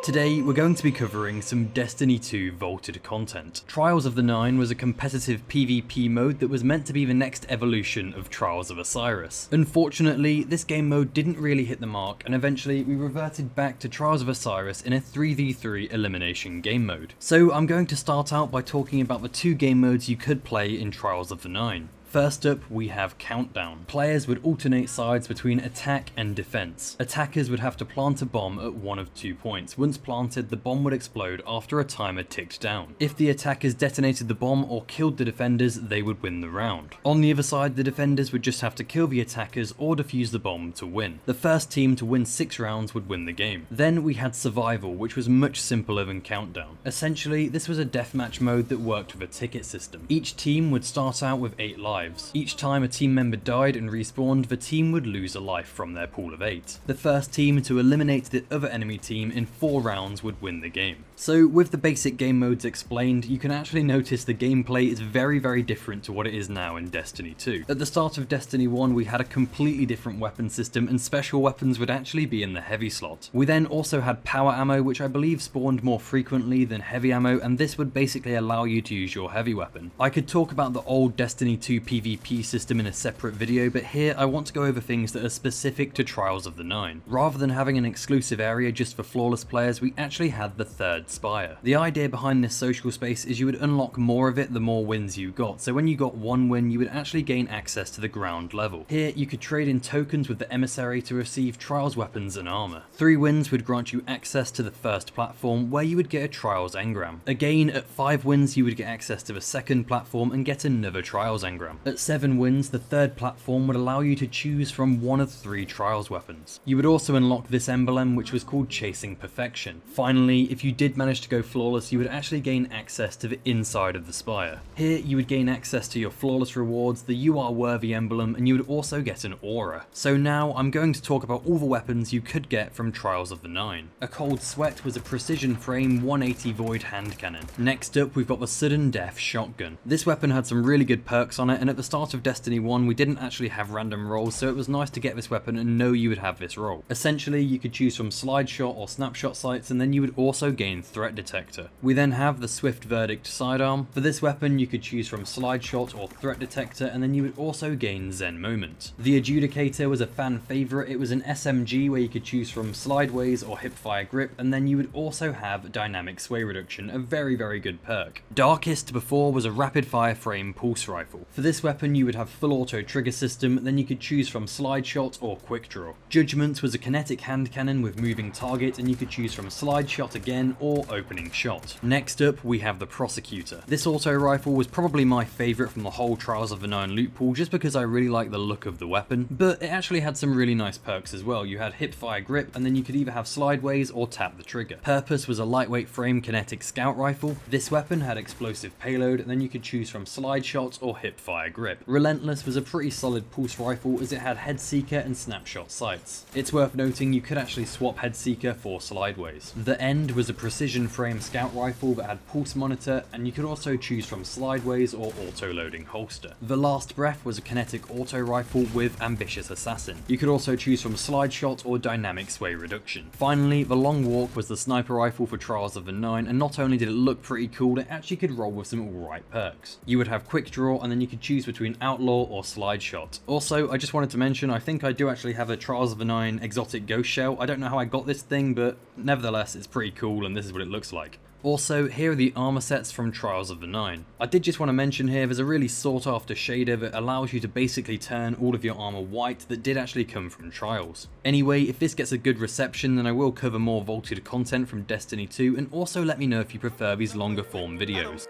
Today, we're going to be covering some Destiny 2 vaulted content. Trials of the Nine was a competitive PvP mode that was meant to be the next evolution of Trials of Osiris. Unfortunately, this game mode didn't really hit the mark, and eventually we reverted back to Trials of Osiris in a 3v3 elimination game mode. So I'm going to start out by talking about the two game modes you could play in Trials of the Nine. First up, we have Countdown. Players would alternate sides between attack and defense. Attackers would have to plant a bomb at one of 2 points. Once planted, the bomb would explode after a timer ticked down. If the attackers detonated the bomb or killed the defenders, they would win the round. On the other side, the defenders would just have to kill the attackers or defuse the bomb to win. The first team to win 6 rounds would win the game. Then we had Survival, which was much simpler than Countdown. Essentially, this was a deathmatch mode that worked with a ticket system. Each team would start out with 8 lives. Each time a team member died and respawned, the team would lose a life from their pool of 8. The first team to eliminate the other enemy team in 4 rounds would win the game. So with the basic game modes explained, you can actually notice the gameplay is very different to what it is now in Destiny 2. At the start of Destiny 1 we had a completely different weapon system, and special weapons would actually be in the heavy slot. We then also had power ammo, which I believe spawned more frequently than heavy ammo, and this would basically allow you to use your heavy weapon. I could talk about the old Destiny 2 PvP system in a separate video, but here I want to go over things that are specific to Trials of the Nine. Rather than having an exclusive area just for flawless players, we actually had the Third Spire. The idea behind this social space is you would unlock more of it the more wins you got, so when you got 1 win you would actually gain access to the ground level. Here you could trade in tokens with the emissary to receive Trials weapons and armor. 3 wins would grant you access to the first platform, where you would get a Trials engram. Again, at 5 wins you would get access to the second platform and get another Trials engram. At 7 wins, the third platform would allow you to choose from 1 of 3 Trials weapons. You would also unlock this emblem, which was called Chasing Perfection. Finally, if you did manage to go flawless, you would actually gain access to the inside of the spire. Here you would gain access to your flawless rewards, the You Are Worthy emblem, and you would also get an aura. So now I'm going to talk about all the weapons you could get from Trials of the Nine. A Cold Sweat was a precision frame 180 void hand cannon. Next up we've got the Sudden Death shotgun. This weapon had some really good perks on it, and at the start of Destiny 1 we didn't actually have random rolls, so it was nice to get this weapon and know you would have this roll. Essentially you could choose from slide shot or snapshot sights, and then you would also gain threat detector. We then have the Swift Verdict sidearm. For this weapon you could choose from slide shot or threat detector, and then you would also gain Zen Moment. The Adjudicator was a fan favourite. It was an SMG where you could choose from slideways or hipfire grip, and then you would also have dynamic sway reduction, a very good perk. Darkest before was a rapid fire frame pulse rifle. For this weapon you would have full auto trigger system, then you could choose from slide shot or quick draw. Judgment was a kinetic hand cannon with moving target, and you could choose from slide shot again or opening shot. Next up we have the Prosecutor. This auto rifle was probably my favourite from the whole Trials of the Nine loot pool, just because I really like the look of the weapon, but it actually had some really nice perks as well. You had hipfire grip, and then you could either have slideways or tap the trigger. Purpose was a lightweight frame kinetic scout rifle. This weapon had explosive payload, and then you could choose from slide shot or hipfire grip. Relentless was a pretty solid pulse rifle, as it had head seeker and snapshot sights. It's worth noting you could actually swap head seeker for slideways. The End was a precision frame scout rifle that had pulse monitor, and you could also choose from slideways or auto loading holster. The Last Breath was a kinetic auto rifle with ambitious assassin. You could also choose from slide shot or dynamic sway reduction. Finally, the Long Walk was the sniper rifle for Trials of the Nine, and not only did it look pretty cool, it actually could roll with some alright perks. You would have quick draw, and then you could choose between outlaw or slide shot. Also, I just wanted to mention, I think I do actually have a Trials of the Nine exotic ghost shell. I don't know how I got this thing, but nevertheless it's pretty cool, and this is what it looks like. Also, here are the armor sets from Trials of the Nine. I did just want to mention here, there's a really sought after shader that allows you to basically turn all of your armor white that did actually come from Trials. Anyway, if this gets a good reception, then I will cover more vaulted content from Destiny 2, and also let me know if you prefer these longer form videos.